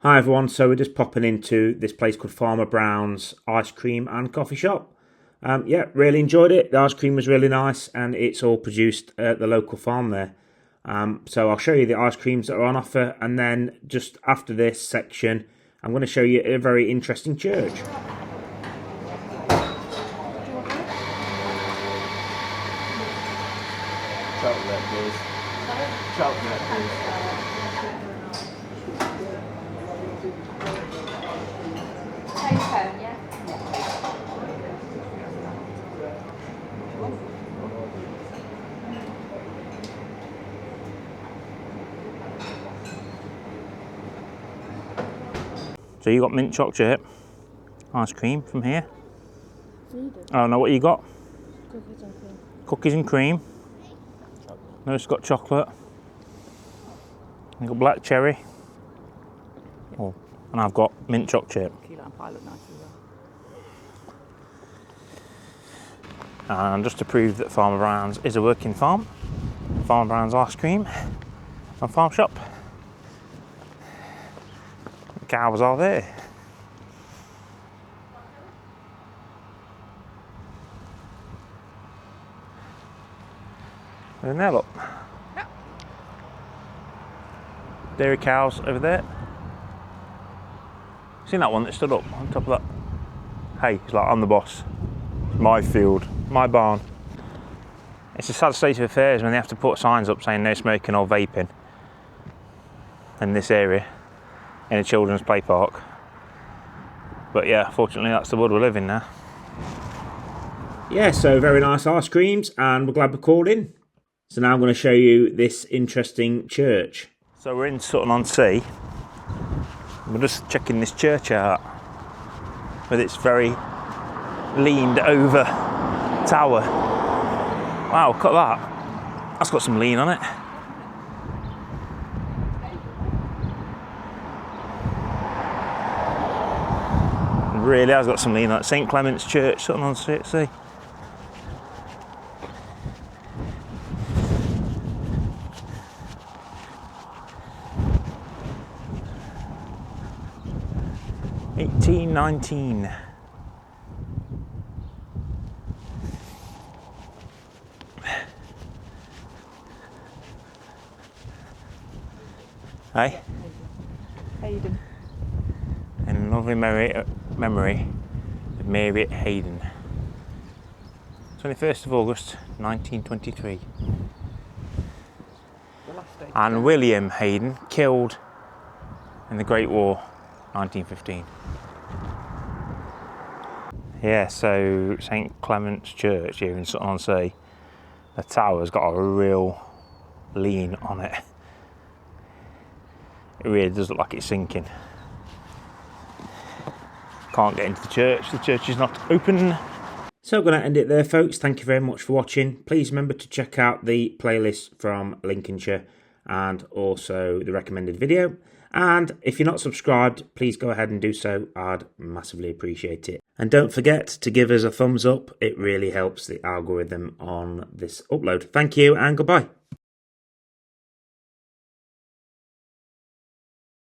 Hi everyone, so we're just popping into this place called Farmer Brown's Ice Cream and Coffee Shop. Yeah, really enjoyed it. The ice cream was really nice and it's all produced at the local farm there. So I'll show you the ice creams that are on offer, and then just after this section I'm going to show you a very interesting church. Chocolate, please. Chocolate, please. So you got mint chocolate ice cream from here. I don't know what you got. Cookies and cream. Cookies and cream. No, it's got chocolate. I've got black cherry. Oh, and I've got mint chocolate. Key lime pie look nice as well. And just to prove that Farmer Brown's is a working farm, Farmer Brown's ice cream and farm shop. The cows are there. And there, look. Yep. Dairy cows over there. Seen that one that stood up on top of that? Hey, he's like, I'm the boss. It's my field, my barn. It's a sad state of affairs when they have to put signs up saying no smoking or vaping in this area, in a children's play park. But yeah, fortunately that's the world we live in now. Yeah, so very nice ice creams, and we're glad we called in. So now I'm going to show you this interesting church. So we're in Sutton-on-Sea. We're just checking this church out with its very leaned over tower. Wow, look at that. That's got some lean on it. It really has got some lean on it. St Clement's Church, Sutton-on-Sea. 1819. Hey? Hayden. In lovely memory of Mary Hayden. 21st of August 1923. The last day. And William Hayden, killed in the Great War, 1915. Yeah, so St Clement's Church here in Sutton-on-Sea, the tower's got a real lean on it. It really does look like it's sinking. Can't get into the church is not open. So I'm going to end it there, folks. Thank you very much for watching. Please remember to check out the playlist from Lincolnshire and also the recommended video. And if you're not subscribed, please go ahead and do so. I'd massively appreciate it. And don't forget to give us a thumbs up. It really helps the algorithm on this upload. Thank you and goodbye.